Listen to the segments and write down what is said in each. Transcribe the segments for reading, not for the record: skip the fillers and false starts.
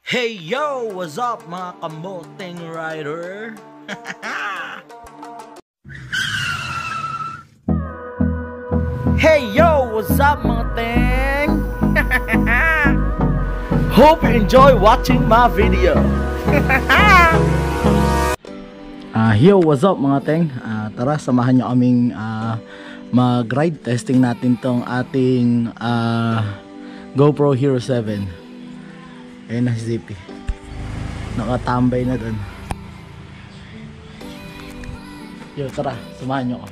Hey yo! What's up mga kamoteng rider? Hey yo! What's up mga teng? Hope you enjoy watching my video. Yo! What's up mga teng? Tara, samahan nyo kaming mag-ride. Testing natin tong ating GoPro Hero 7. Ayun na si Zippy, nakatambay na dun. Yo, tara, samahan nyo ako.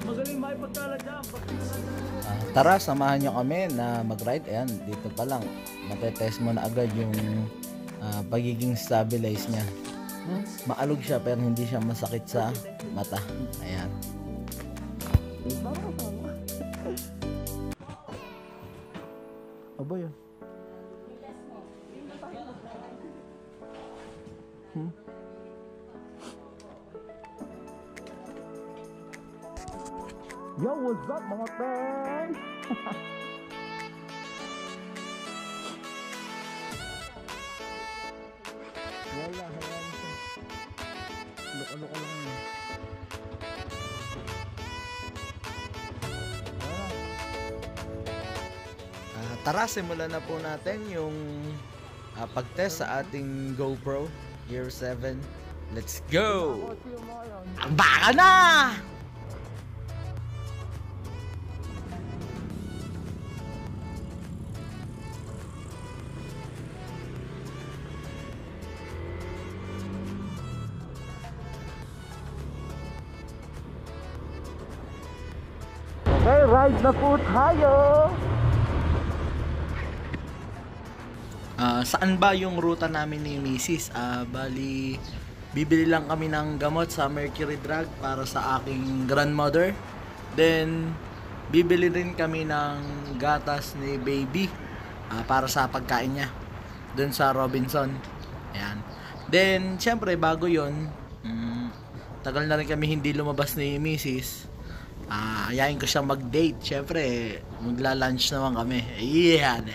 Magaling may pagkalagyan. Tara, samahan nyo kami na mag-ride. Ayan, dito pa lang matetest mo na agad yung pagiging stabilize niya. Maalog siya pero hindi siya masakit sa mata. Ayan. Aba yun. Yo, what's up mga teng? Wala, hayaan siya. Luka-luka lang yun. Tara, simulan na po natin yung pag-test sa ating GoPro Hero 7. Let's go! Baka na! Okay, ride na po tayo! Saan ba yung ruta namin ni Mrs.? Bali, bibili lang kami ng gamot sa Mercury Drug para sa aking grandmother. Then, bibili rin kami ng gatas ni baby para sa pagkain niya dun sa Robinson. Ayan. Then, syempre, bago yun, tagal na rin kami hindi lumabas ni Mrs. Ayayin ko siyang mag-date. Syempre, magla-lunch naman kami. Iyan.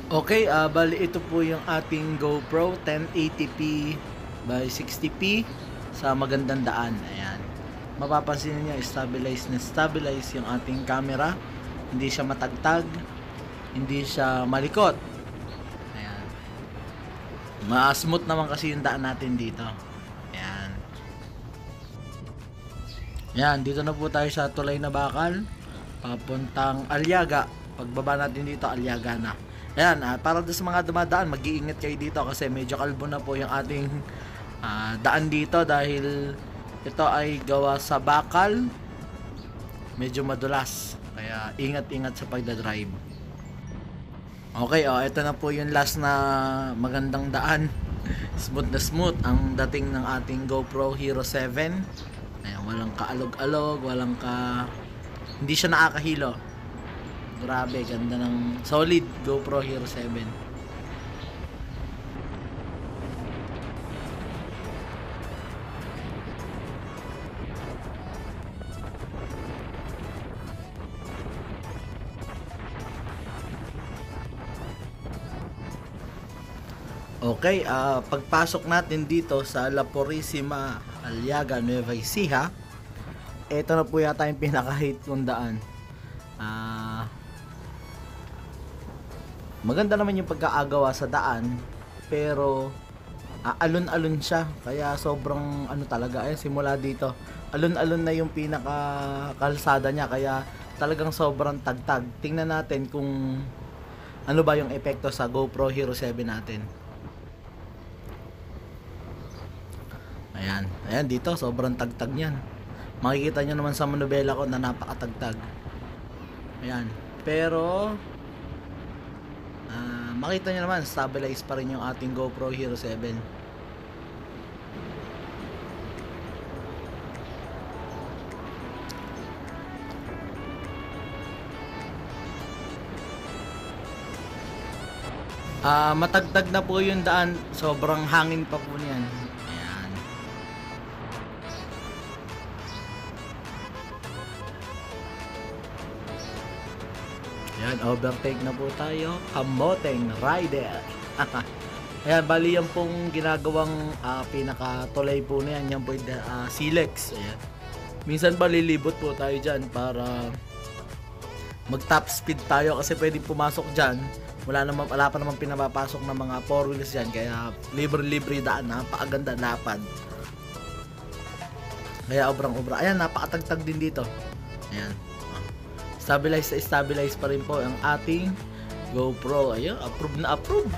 Okay, bali ito po yung ating GoPro 1080p by 60p sa magandang daan. Ayan. Mapapansin niyo, stabilize na stabilize yung ating camera. Hindi siya matagtag, hindi siya malikot. Ayan. Ma-smooth naman kasi yung daan natin dito. Ayan. Ayan, dito na po tayo sa Tulay na Bakal, papuntang Aliaga. Pagbaba natin dito, Aliaga na. Ayan, para sa mga dumadaan, mag-iingat kayo dito kasi medyo kalbo na po yung ating daan dito dahil ito ay gawa sa bakal. Medyo madulas. Kaya ingat-ingat sa pagdadrive. Okay, ito na po yung last na magandang daan. Smooth na smooth ang dating ng ating GoPro Hero 7. Ayan, walang kaalog-alog, hindi siya nakakahilo. Grabe, ganda ng solid GoPro Hero 7. Okay, pagpasok natin dito sa La Purisima, Aliaga, Nueva Ecija, ito na po yata yung pinaka-hate kong daan. Maganda naman yung pagkaagawa sa daan, pero alon-alon siya, kaya sobrang talaga, simula dito, alon-alon na yung pinaka-kalsada niya, kaya talagang sobrang tagtag. Tingnan natin kung ano ba yung epekto sa GoPro Hero 7 natin. Ayan dito, sobrang tagtag niyan. Makikita nyo naman sa manubela ko na napakatagtag. Ayan, pero makita nyo naman, stabilize pa rin yung ating GoPro Hero 7. Matagtag na po yung daan, sobrang hangin pa po niyan. Ayan. Ayan, overtake na po tayo. Kamoteng Rider. Ayan, bali yan pong ginagawang pinakatulay po na yan. Yan po yung Silex. Ayan. Minsan ba lilibot po tayo dyan para mag top speed tayo kasi pwedeng pumasok dyan. Wala pa naman pinapapasok ng mga 4 wheels dyan. Kaya libre-libre daan. Napakaganda lapad. Kaya obrang-obra. Ayan, napakatagtag din dito. Ayan. Stabilize pa rin po ang ating GoPro. Ayun, approve na approve.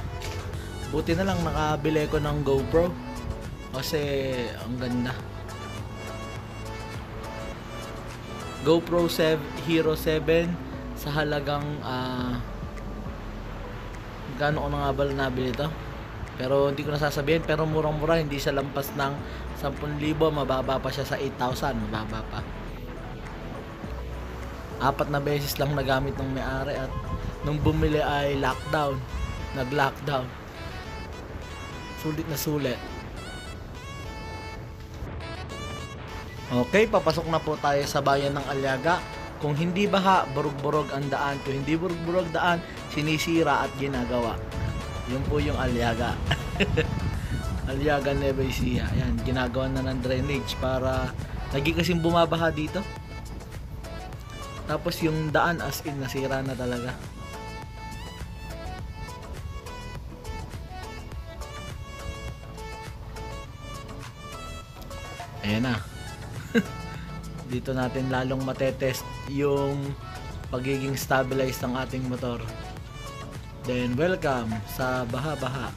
Buti na lang nakabili ko ng GoPro kasi ang ganda. GoPro Hero 7 sa halagang gaano ko na nga ba nabili ito, pero hindi ko nasasabihin, pero murang-mura, hindi siya lampas ng 10,000, mababa pa siya sa 8,000, mababa pa. 4 na beses lang nagamit ng may-ari at nung bumili ay nag-lockdown. Sulit na sulit. Okay, papasok na po tayo sa bayan ng Aliaga. Kung hindi baha, burog-burog ang daan. Kung hindi burog-burog daan, sinisira at ginagawa. Yun po yung Aliaga. Aliaga Nueva Ecija. Ayan, ginagawa na ng drainage para lagi kasing bumabaha dito. Tapos yung daan as in nasira na talaga. Ayan na. Dito natin lalong matetest yung pagiging stabilized ng ating motor. Then welcome sa baha-baha.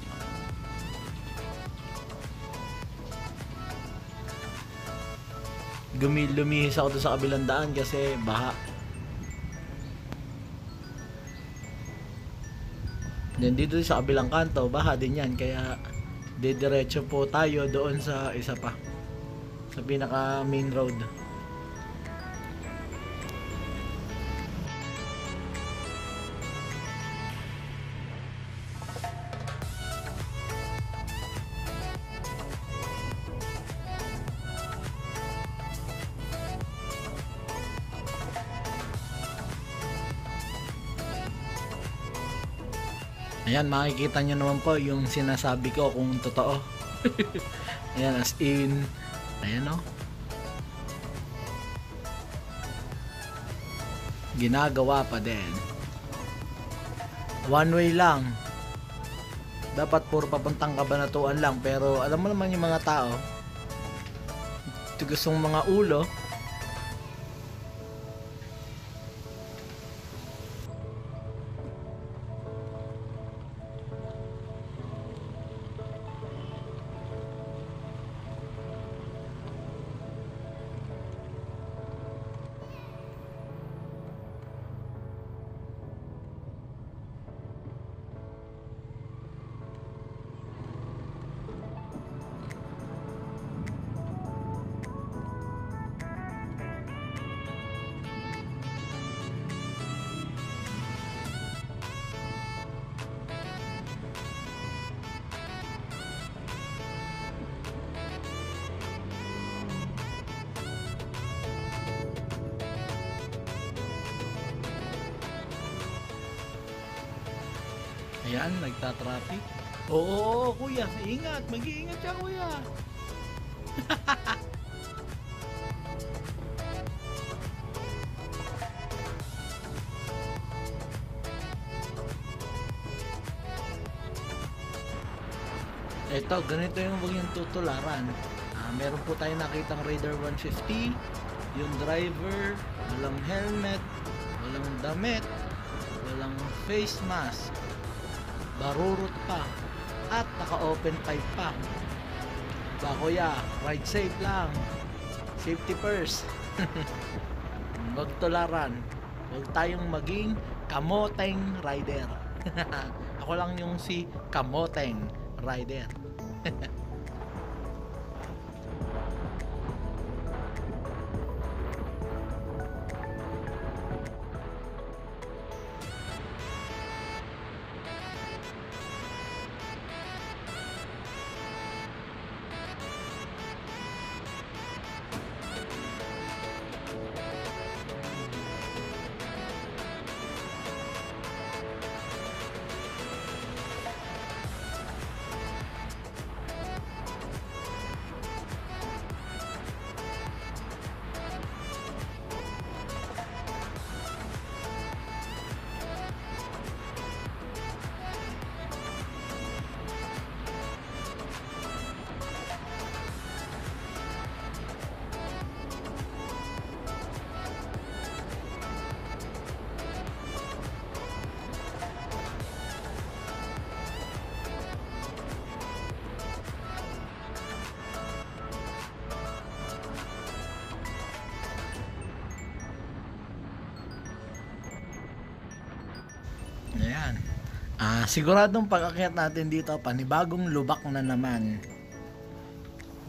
Lumihis ako doon sa kabilang daan kasi baha. Then dito sa kabilang kanto, baha din yan. Kaya didiretso po tayo doon sa isa pa, sa pinaka main road. Ayan, makikita nyo naman po yung sinasabi ko kung totoo. Ayan, as in, ayan o. Ginagawa pa din. One way lang. Dapat puro papuntang Kabanatuan lang. Pero alam mo naman yung mga tao, gustong mga ulo. Ayan, nagtatraffic. Oo, kuya, ingat. Mag-iingat siya, kuya. Ito, ganito yung huwag yung tutularan. Meron po tayo nakitang Raider 150. Yung driver, walang helmet, walang damit, walang face mask, barurot pa, at naka-open pipe pa. Ba kuya, ride safe lang. Safety first. Huwag tularan. Huwag tayong maging kamoteng rider. Ako lang yung si kamoteng rider. Siguradong pag-akyat natin dito, panibagong lubak na naman.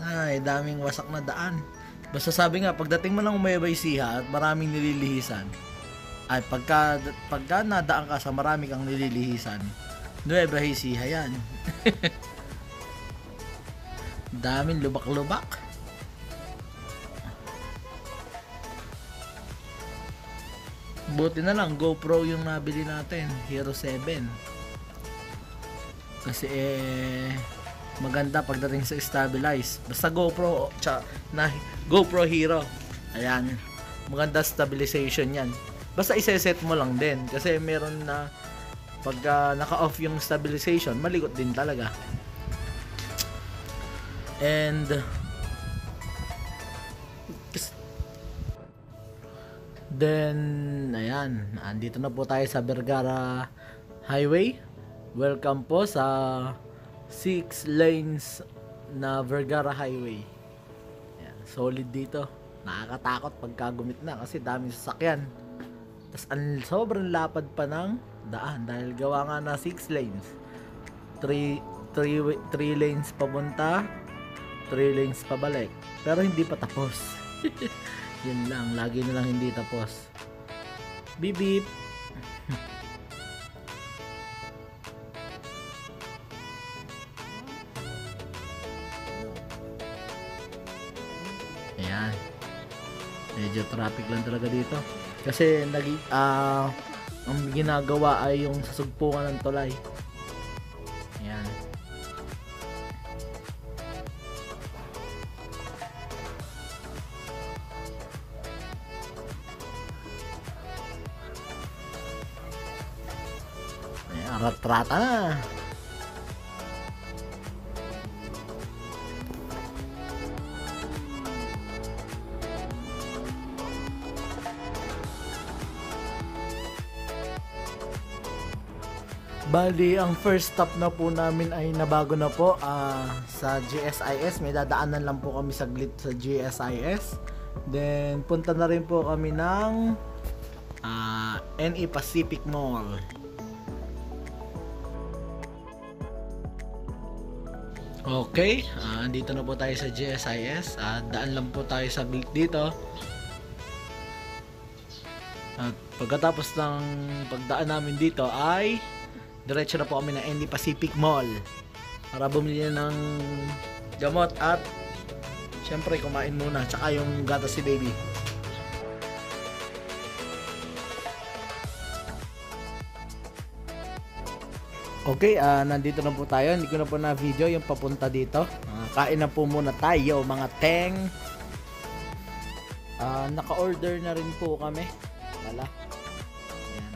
Ay, daming wasak na daan. Basta sabi nga, pagdating mo ng Nueva Ecija at maraming nililihisan, ay pagka nadaan ka sa marami kang nililihisan, Nueva Ecija yan. Daming lubak-lubak. Buti na lang GoPro yung nabili natin, Hero 7. Kasi maganda pagdating sa stabilize. Basta GoPro GoPro Hero. Ayan. Maganda stabilization 'yan. Basta i-set mo lang din kasi meron na pagka naka-off yung stabilization, maligot din talaga. And then ayan, andito na po tayo sa Vergara Highway. Welcome po sa 6 lanes na Vergara Highway. Ayan, solid dito. Nakakatakot pagka gumit na kasi daming sasakyan. Tapos sobrang lapad pa ng daan dahil gawa nga na 6 lanes. 3 lanes papunta, 3 lanes pabalik. Pero hindi pa tapos. Yun lang, lagi na lang hindi tapos. Beep beep. Ayan. Medyo traffic lang talaga dito. Kasi ang ginagawa ay yung sasugpungan ng tulay. Ayan. Rat-rata na. Bali, ang first stop na po namin ay nabago na po sa GSIS. May dadaanan lang po kami saglit sa GSIS. Then, punta na rin po kami ng NE Pacific Mall. Okay, dito na po tayo sa GSIS. Daan lang po tayo saglit dito. At pagkatapos ng pagdaan namin dito ay diretso na po kami ng NE Pacific Mall para bumili ng gamot at syempre kumain muna, tsaka yung gatas si baby. Okay, nandito na po tayo. Hindi ko na po na video yung papunta dito. Kain na po muna tayo mga teng. Naka-order na rin po kami. Wala. Ayan.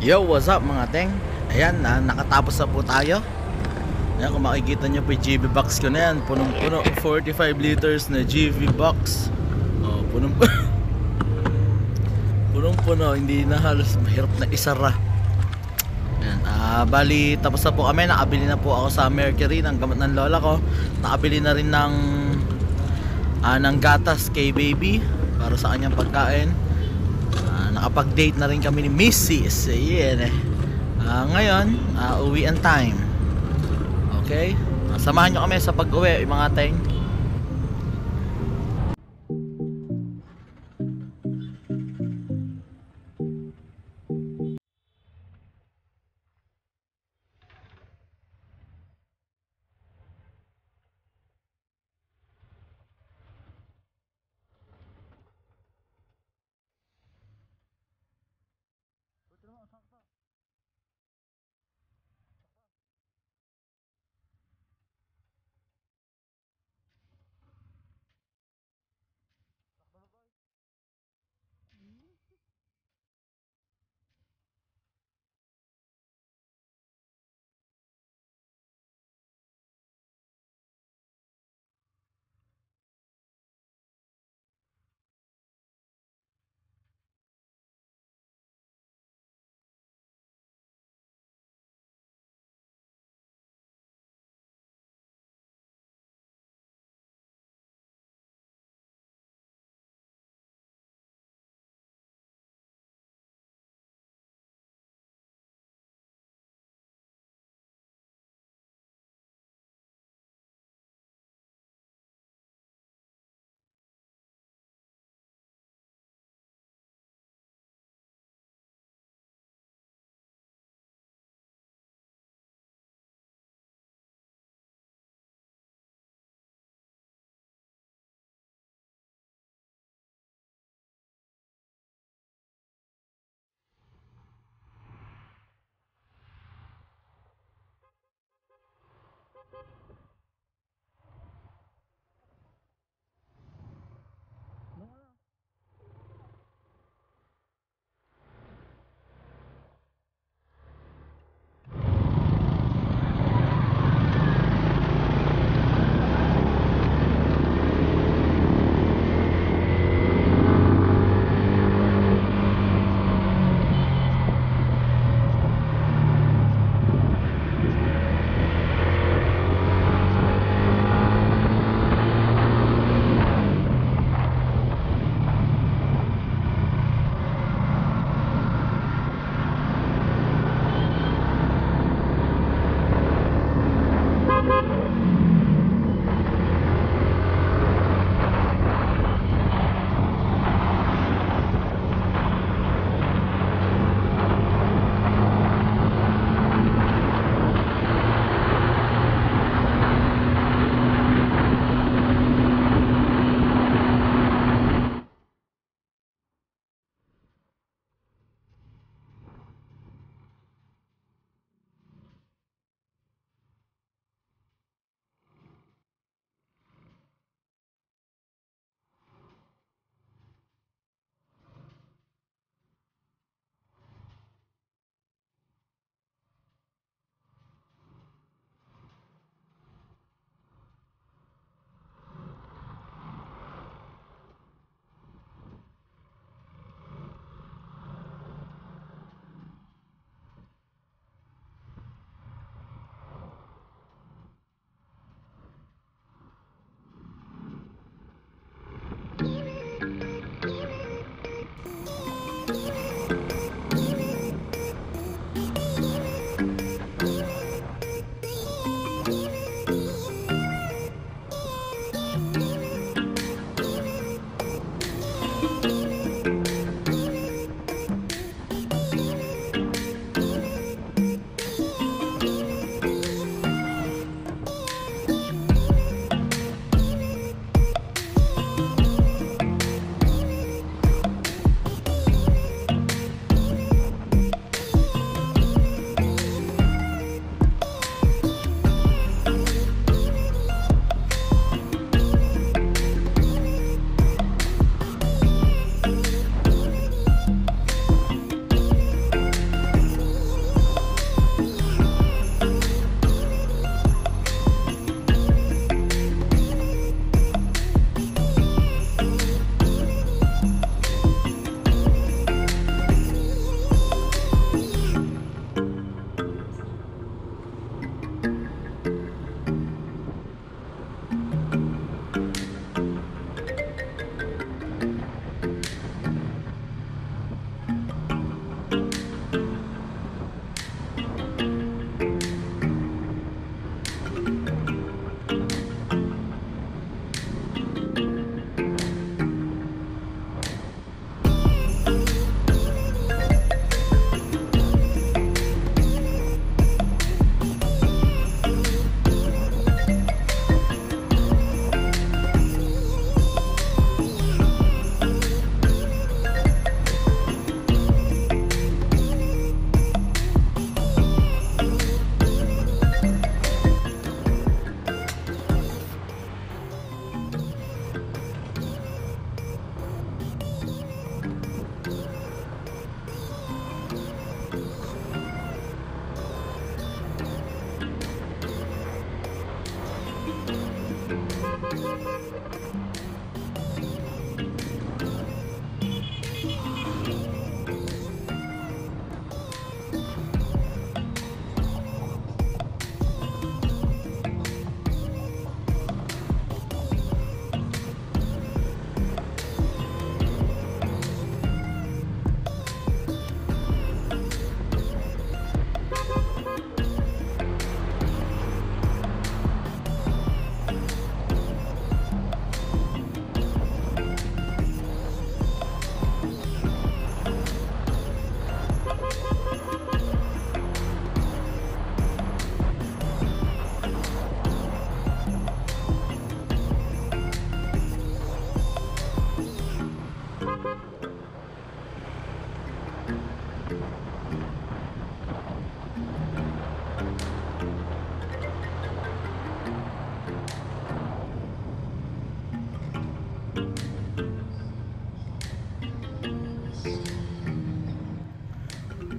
Yo, what's up mga teng? Ayan, nakatapos na po tayo. Ayan, kung makikita nyo po yung GV box ko na yan, punong-puno, 45 liters na GV box. Oh, punong-puno, hindi na halos mahirap na isara. Ayan, bali, tapos na po kami, nakabili na po ako sa Mercury ng gamot ng lola ko. Nakabili na rin ng gatas kay baby para sa kanyang pagkain. Nakapag-date na rin kami ni Mrs. Ayan. Ngayon, uwian time. Okay? Samahan nyo kami sa pag-uwi, mga teng.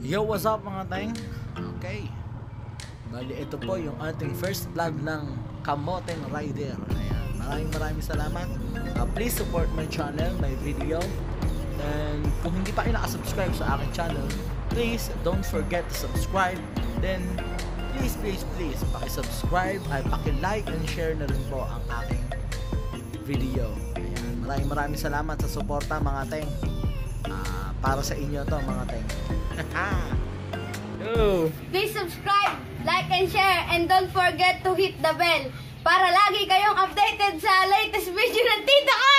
Yo, what's up mga teng? Okay. Bali, ito po yung ating first vlog ng Kamoteng Rider. Ayan. Maraming salamat. Please support my channel, my video. And kung hindi pa kayo nakasubscribe sa aking channel, please don't forget to subscribe. Then, please paki-subscribe, ay paki-like and share na rin po ang aking video. Ayan. Maraming salamat sa suporta mga teng. Para sa inyo to mga teng. Please subscribe like and share, and don't forget to hit the bell para lagi kayong updated sa latest video ng tita ko!